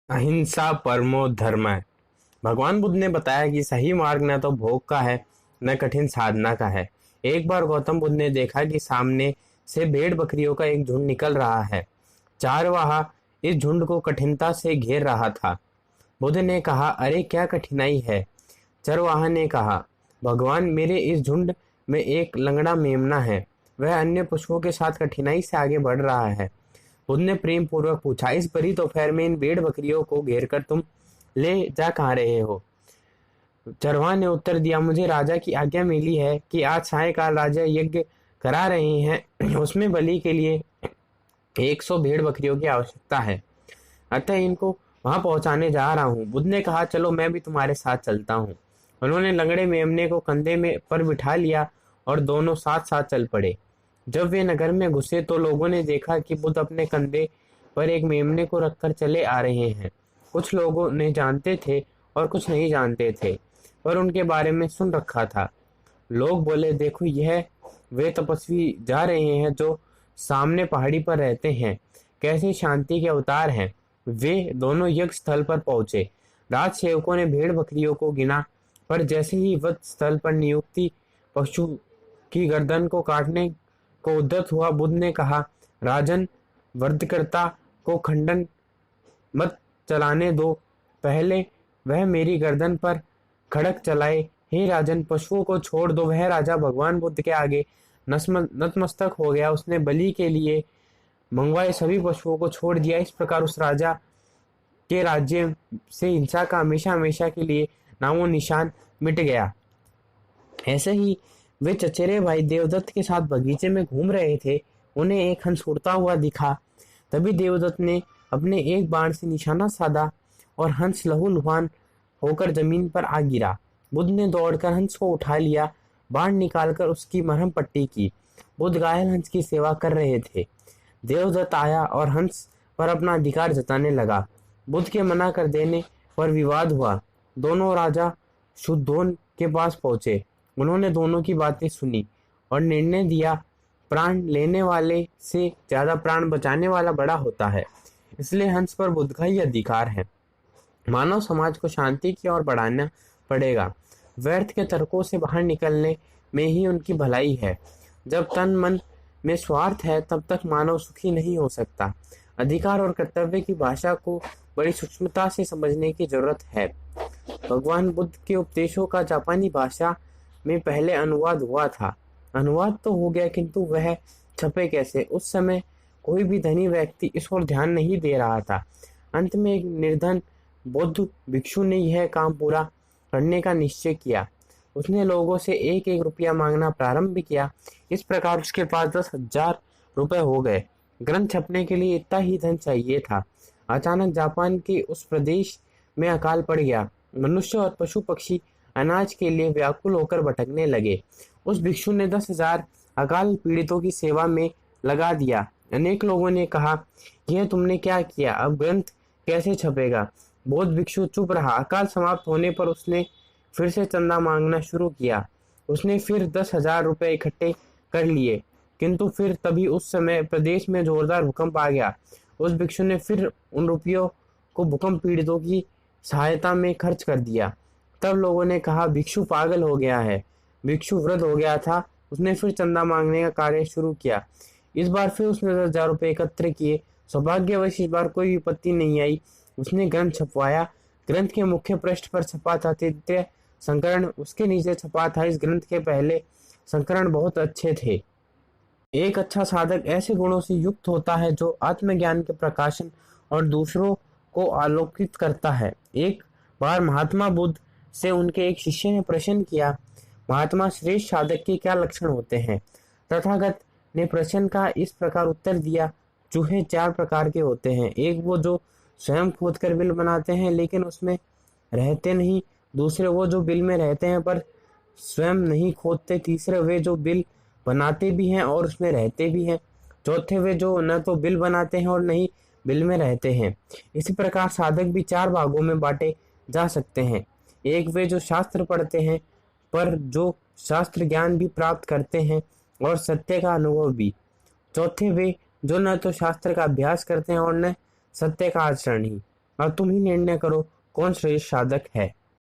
अहिंसा परमो धर्म है। भगवान बुद्ध ने बताया कि सही मार्ग न तो भोग का है न कठिन साधना का है। एक बार गौतम बुद्ध ने देखा कि सामने से भेड़ बकरियों का एक झुंड निकल रहा है। चारवाहा इस झुंड को कठिनता से घेर रहा था। बुद्ध ने कहा, अरे क्या कठिनाई है। चरवाहा ने कहा, भगवान मेरे इस झुंड में एक लंगड़ा मेमना है। वह अन्य पशुओं के साथ कठिनाई से आगे बढ़ रहा है। बुद्ध ने प्रेम पूर्वक पूछा, इस बड़ी दोपहर में इन भेड़ बकरियों को घेर कर तुम ले जा कहाँ रहे हो। चरवाहा ने उत्तर दिया, मुझे राजा की आज्ञा मिली है कि आज सायंकाल राजा यज्ञ करा रहे हैं, उसमें बलि के लिए 100 भेड़ बकरियों की आवश्यकता है, अतः इनको वहां पहुंचाने जा रहा हूँ। बुद्ध ने कहा, चलो मैं भी तुम्हारे साथ चलता हूँ। उन्होंने लंगड़े मेमने को कंधे में पर बिठा लिया और दोनों साथ साथ चल पड़े। जब वे नगर में घुसे तो लोगों ने देखा कि बुद्ध अपने कंधे पर एक मेमने को रखकर चले आ रहे हैं। कुछ लोगों ने जानते थे और कुछ नहीं जानते थे, पर उनके बारे में सुन रखा था। लोग बोले, देखो यह वे तपस्वी जा रहे हैं जो सामने पहाड़ी पर रहते हैं, कैसे शांति के अवतार हैं। वे दोनों यज्ञ स्थल पर पहुंचे। राज सेवकों ने भेड़ बकरियों को गिना, पर जैसे ही वध स्थल पर नियुक्ति पशु की गर्दन को काटने को उद्यत हुआ, बुद्ध ने कहा, राजन, वधकर्ता को खंडन मत चलाने दो, पहले वह मेरी गर्दन पर खड़क चलाए। हे राजन, पशुओं को छोड़ दो। वह राजा भगवान बुद्ध के आगे नतमस्तक हो गया। उसने बलि के लिए मंगवाए सभी पशुओं को छोड़ दिया। इस प्रकार उस राजा के राज्य से हिंसा का हमेशा हमेशा के लिए नामो निशान मिट गया। ऐसे ही वे चचेरे भाई देवदत्त के साथ बगीचे में घूम रहे थे। उन्हें एक हंस उड़ता हुआ दिखा। तभी देवदत्त ने अपने एक बाण से निशाना साधा और हंस लहूलुहान होकर जमीन पर आ गिरा। बुद्ध ने दौड़कर हंस को उठा लिया, बाण निकालकर उसकी मरहम पट्टी की। बुद्ध घायल हंस की सेवा कर रहे थे। देवदत्त आया और हंस पर अपना अधिकार जताने लगा। बुद्ध के मना कर देने पर विवाद हुआ। दोनों राजा शुद्धोधन के पास पहुंचे। उन्होंने दोनों की बातें सुनी और निर्णय दिया, प्राण लेने वाले से ज्यादा प्राण बचाने वाला बड़ा होता है, इसलिए हंस पर बुद्ध का ही अधिकार है। मानव समाज को शांति की ओर बढ़ाना पड़ेगा। व्यर्थ के तर्कों से बाहर निकलने में ही उनकी भलाई है। जब तन मन में स्वार्थ है तब तक मानव सुखी नहीं हो सकता। अधिकार और कर्तव्य की भाषा को बड़ी सूक्ष्मता से समझने की जरूरत है। भगवान बुद्ध के उपदेशों का जापानी भाषा में पहले अनुवाद हुआ था। अनुवाद तो हो गया, किंतु वह छपे कैसे? उस समय कोई भी धनी व्यक्ति इस ओर ध्यान नहीं दे रहा था। अंत में एक निर्धन बौद्ध भिक्षु ने यह काम पूरा करने का निश्चय किया। उसने लोगों से 1-1 रुपया मांगना प्रारंभ किया। इस प्रकार उसके पास 10,000 रुपए हो गए। ग्रंथ छपने के लिए इतना ही धन चाहिए था। अचानक जापान के उस प्रदेश में अकाल पड़ गया। मनुष्य और पशु पक्षी अनाज के लिए व्याकुल होकर भटकने लगे। उस भिक्षु ने 10,000 अकाल पीड़ितों की सेवा में लगा दिया। अनेक लोगों ने कहा, यह तुमने क्या किया? अब ग्रंथ कैसे छपेगा? बौद्ध भिक्षु चुप रहा। अकाल समाप्त होने पर उसने फिर से चंदा मांगना शुरू किया। उसने फिर 10,000 रुपए इकट्ठे कर लिए, किंतु फिर तभी उस समय प्रदेश में जोरदार भूकंप आ गया। उस भिक्षु ने फिर उन रुपयों को भूकंप पीड़ितों की सहायता में खर्च कर दिया। तब लोगों ने कहा, भिक्षु पागल हो गया है। भिक्षु वृद्ध हो गया था। उसने फिर चंदा मांगने का कार्य शुरू किया। इस बार फिर उसने 10,000 रुपए एकत्र किए। सौभाग्यवश इस बार कोई विपत्ति नहीं आई। उसने ग्रंथ छपवाया। ग्रंथ के मुख्य पृष्ठ पर छपा था तृतीय संस्करण, उसके नीचे छपा था, इस ग्रंथ के पहले संस्करण बहुत अच्छे थे। एक अच्छा साधक ऐसे गुणों से युक्त होता है जो आत्मज्ञान के प्रकाशन और दूसरों को आलोकित करता है। एक बार महात्मा बुद्ध से उनके एक शिष्य ने प्रश्न किया, महात्मा, श्रेष्ठ साधक के क्या लक्षण होते हैं? तथागत ने प्रश्न का इस प्रकार उत्तर दिया, चूहे 4 प्रकार के होते हैं। एक वो जो स्वयं खोदकर बिल बनाते हैं लेकिन उसमें रहते नहीं। दूसरे वो जो बिल में रहते हैं पर स्वयं नहीं खोदते। तीसरे वे जो बिल बनाते भी हैं और उसमें रहते भी हैं। चौथे वे जो न तो बिल बनाते हैं और न ही बिल में रहते हैं। इसी प्रकार साधक भी 4 भागों में बांटे जा सकते हैं। एक वे जो शास्त्र पढ़ते हैं पर जो शास्त्र ज्ञान भी प्राप्त करते हैं और सत्य का अनुभव भी। चौथे वे जो न तो शास्त्र का अभ्यास करते हैं और न सत्य का आचरण ही। अब तुम ही निर्णय करो कौन श्रेष्ठ साधक है।